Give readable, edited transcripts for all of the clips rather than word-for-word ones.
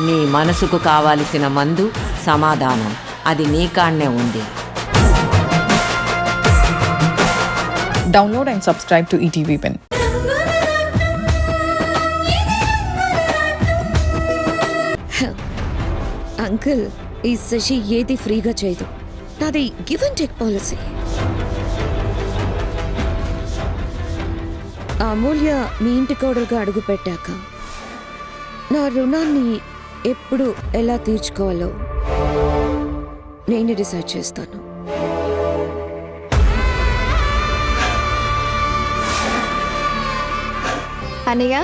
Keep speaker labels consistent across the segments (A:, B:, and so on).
A: నీ మనసుకు కావాల్సిన మందు సమాధానం అది నీ కాడనే ఉంది.
B: Download and subscribe to ETV Pen.
C: Uncle, ఈ శశి ఏది ఫ్రీగా చేయదు. నాది గివ్ అండ్ టేక్ పాలసీ. అమూల్య మీ ఇంటి కోడలుగా అడుగు పెట్టాక నా రుణాన్ని ఎప్పుడు ఎలా తీర్చుకోవాలో నేనే డిసైడ్ చేస్తాను.
D: అన్నయ్య,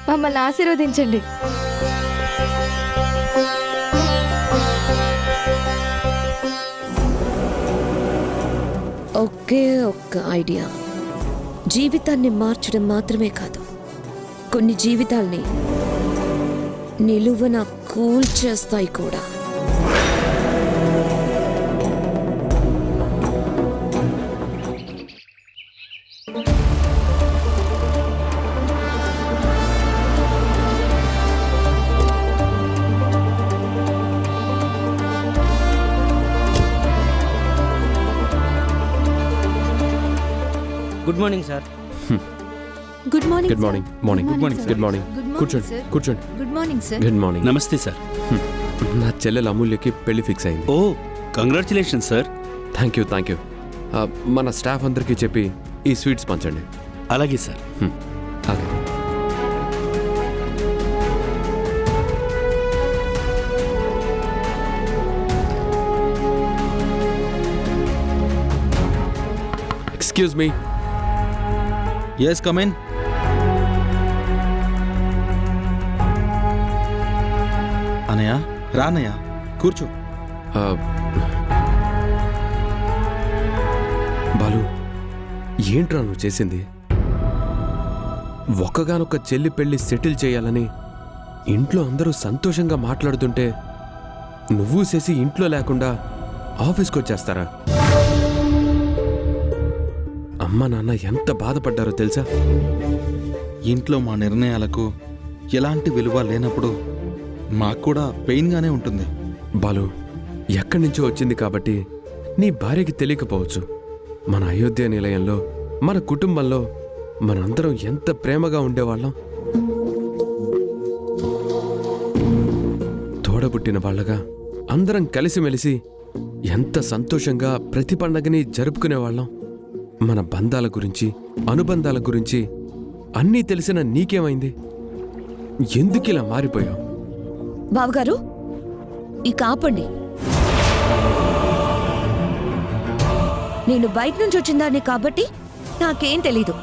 D: మమ్మల్ని ఆశీర్వదించండి.
C: ఒకే ఒక్క ఐడియా జీవితాన్ని మార్చడం మాత్రమే కాదు, కొన్ని జీవితాల్ని నిలువన కూల్చేస్తాయి కూడా.
E: Good morning sir.
D: Good morning.
F: Good morning. Morning. Good morning. Good morning. కూర్చోండి కూర్చోండి.
D: Good morning sir.
F: Good morning.
E: నమస్తే సార్.
F: నా చెల్లెలు అమూల్యకి పెళ్లి ఫిక్స్ అయింది.
E: ఓ, congratulation sir.
F: Thank you. Thank you. మన స్టాఫ్ అందరికీ చెప్పి ఈ స్వీట్స్ పంచండి.
E: అలాగే సార్.
F: అలాగే. Excuse me.
E: Yes, come in. అనయ్య, రానయ్య, కూర్చో.
F: బాలు, ఏంట్రా నువ్వు చేసింది? ఒక్కగానొక్క చెల్లి పెళ్లి సెటిల్ చేయాలని ఇంట్లో అందరూ సంతోషంగా మాట్లాడుతుంటే నువ్వు చేసి ఇంట్లో లేకుండా ఆఫీస్కి వచ్చేస్తారా? అమ్మ నాన్న ఎంత బాధపడ్డారో తెలుసా?
G: ఇంట్లో మా నిర్ణయాలకు ఎలాంటి విలువ లేనప్పుడు మాకు కూడా పెయిన్గానే ఉంటుంది.
F: బాలు, ఎక్కడి నుంచో వచ్చింది కాబట్టి నీ భార్యకి తెలియకపోవచ్చు. మన అయోధ్య నిలయంలో, మన కుటుంబంలో మనందరం ఎంత ప్రేమగా ఉండేవాళ్ళం. తోడబుట్టిన వాళ్ళగా అందరం కలిసిమెలిసి ఎంత సంతోషంగా ప్రతి పండగని జరుపుకునేవాళ్ళం. మన బంధాల గురించి, అనుబంధాల గురించి అన్నీ తెలిసిన నీకేమైంది? ఎందుకిలా మారిపోయావు?
C: బావగారు, ఇక ఆపండి. నేను బయట నుంచి వచ్చిందాన్ని కాబట్టి నాకేం తెలీదు.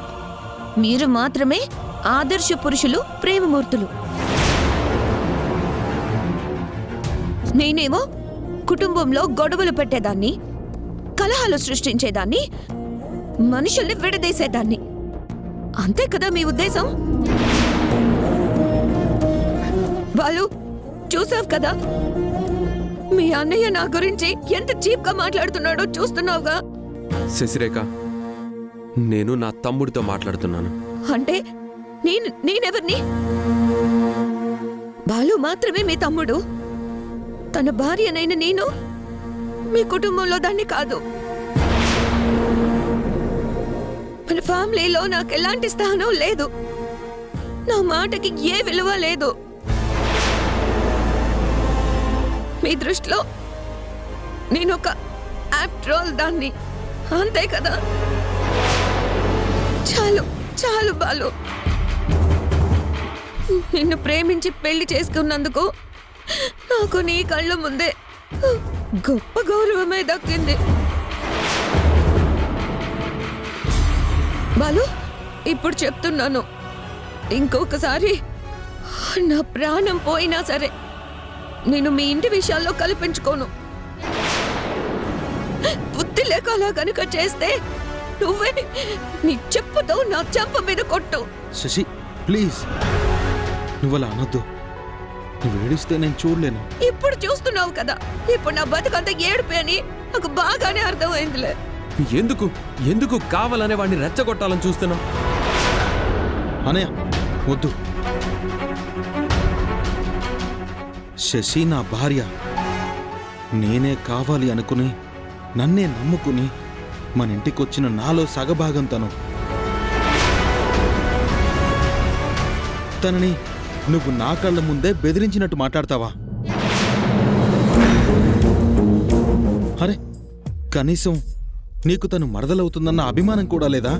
C: మీరు మాత్రమే ఆదర్శ పురుషులు, ప్రేమమూర్తులు. నేనేమో కుటుంబంలో గొడవలు పెట్టేదాన్ని, కలహాలు సృష్టించేదాన్ని, మనుషుల్ని విడదీసేదాన్ని. అంతే కదా మీ ఉద్దేశం? బాలు, చూసావు కదా మీ అన్నయ్య నా గురించి ఎంత చీప్ గా మాట్లాడుతున్నాడో చూస్తున్నావుగా.
F: శశిరేఖ, నేను నా తమ్ముడితో మాట్లాడుతున్నాను.
C: అంటే నేనెవరిని? బాలు మాత్రమే మీ తమ్ముడు. తన భార్యనైన నేను మీ కుటుంబంలో దాన్ని కాదు. మన ఫ్యామిలీలో నాకు ఎలాంటి స్థానం లేదు. నా మాటకి ఏ విలువ లేదు. మీ దృష్టిలో నేను ఒక ఆఫ్టర్ ఆల్ దాన్ని, అంతే కదా? చాలు చాలు బాలు, నిన్ను ప్రేమించి పెళ్లి చేసుకున్నందుకు నాకు నీ కళ్ళ ముందే గొప్ప గౌరవమే దక్కింది. బాలు, ఇప్పుడు చెప్తున్నాను, ఇంకొకసారి నా ప్రాణం పోయినా సరే నేను మీ ఇంటి విషయాల్లో కల్పించుకోను. బుద్ధి లేక అలా కనుక చేస్తే నువ్వే నీ చెప్పుతో నా చెంప మీద కొట్టు.
G: శశి, ప్లీజ్, నువ్వు అలా అనొద్దు. నువ్వు ఏడిస్తే నేను చూడలేను.
C: ఇప్పుడు చూస్తున్నావు కదా, ఇప్పుడు నా బతుకంతా ఏడుపే అని నాకు బాగానే అర్థమైందిలే.
F: ఎందుకు ఎందుకు కావాలనే వాడిని రెచ్చగొట్టాలని చూస్తున్నావు?
G: అనయ్య, వద్దు. శశి నా భార్య. నేనే కావాలి అనుకుని నన్నే నమ్ముకుని మన ఇంటికొచ్చిన నాలో సగభాగం తను. తనని నువ్వు నా కళ్ళ ముందే బెదిరించినట్టు మాట్లాడతావా? అరే, కనీసం నీకు తను మరదలవుతుందన్న అభిమానం కూడా లేదా?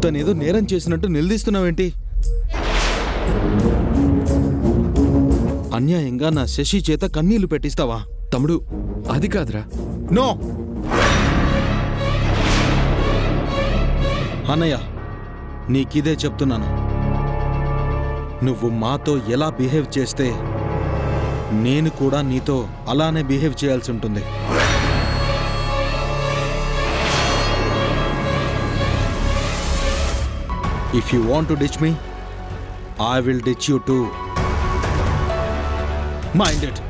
G: తనేదో నేరం చేసినట్టు నిలదీస్తున్నావేంటి? అన్యాయంగా నా శశి చేత కన్నీళ్లు పెట్టిస్తావా?
F: తమ్ముడు, అది కాదురా.
G: నో అన్నయ్య, నీకిదే చెప్తున్నాను. నువ్వు మాతో ఎలా బిహేవ్ చేస్తే నేను కూడా నీతో అలానే బిహేవ్ చేయాల్సి ఉంటుంది. If you want to ditch me, I will ditch you to. Mind it.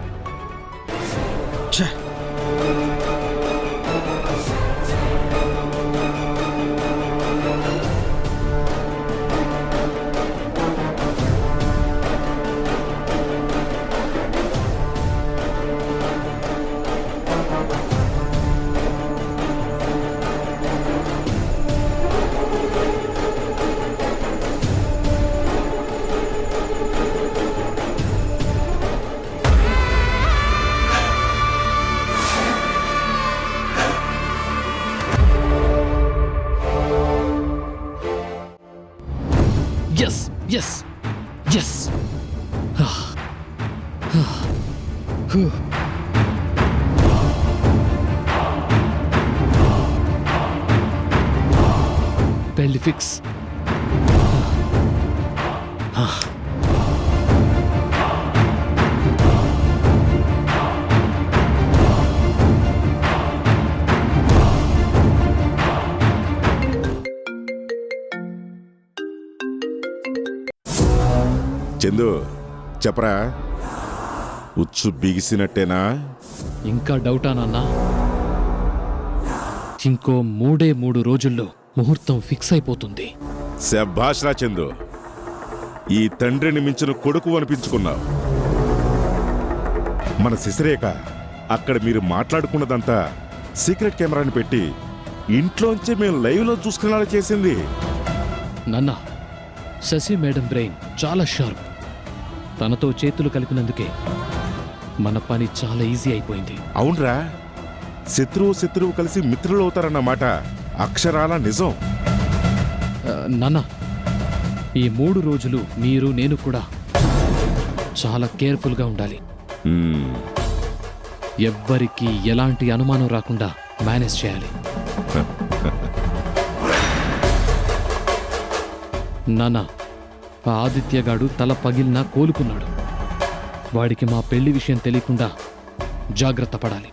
H: Yes. పెళ్లి ఫిక్స్.
I: చందు, చెప్పరా, ఉచ్చు బిగిసినట్టేనా?
H: ఇంకా డౌటా నాన్న? ఇంకో 3 రోజుల్లో ముహూర్తం ఫిక్స్ అయిపోతుంది.
I: శభాష్ రా చందు, ఈ తండ్రిని మించిన కొడుకు అనిపించుకున్నావు. మన శశిరేఖ అక్కడ మీరు మాట్లాడుకున్నదంతా సీక్రెట్ కెమెరాని పెట్టి ఇంట్లోంచి మేము లైవ్లో చూసుకునేలా చేసింది.
H: నాన్న, శశి మేడం బ్రెయిన్ చాలా షార్ప్. తనతో చేతులు కలిపినందుకే మన పని చాలా ఈజీ అయిపోయింది.
I: అవునరా, శత్రువు కలిసి మిత్రులు అవుతారన్నమాట అక్షరాల నిజం.
H: నాన్న, ఈ 3 రోజులు మీరు నేను కూడా చాలా కేర్ఫుల్గా ఉండాలి. ఎవ్వరికి ఎలాంటి అనుమానం రాకుండా మేనేజ్ చేయాలి. నాన్న, ఆ ఆదిత్యగాడు తల పగిలినా కోలుకున్నాడు. వాడికి మా పెళ్లి విషయం తెలియకుండా జాగ్రత్త పడాలి.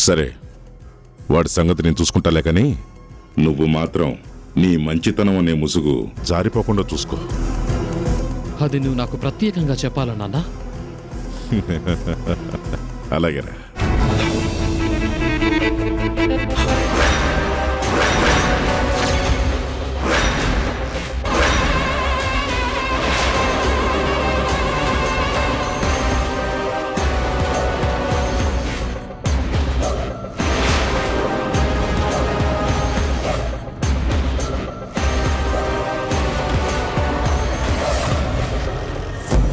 I: సరే, వాడి సంగతి నేను చూసుకుంటాలే కానీ నువ్వు మాత్రం నీ మంచితనం అనే ముసుగు జారిపోకుండా చూసుకో.
H: అది నువ్వు నాకు ప్రత్యేకంగా చెప్పాలా నాన్న?
I: అలాగేరా.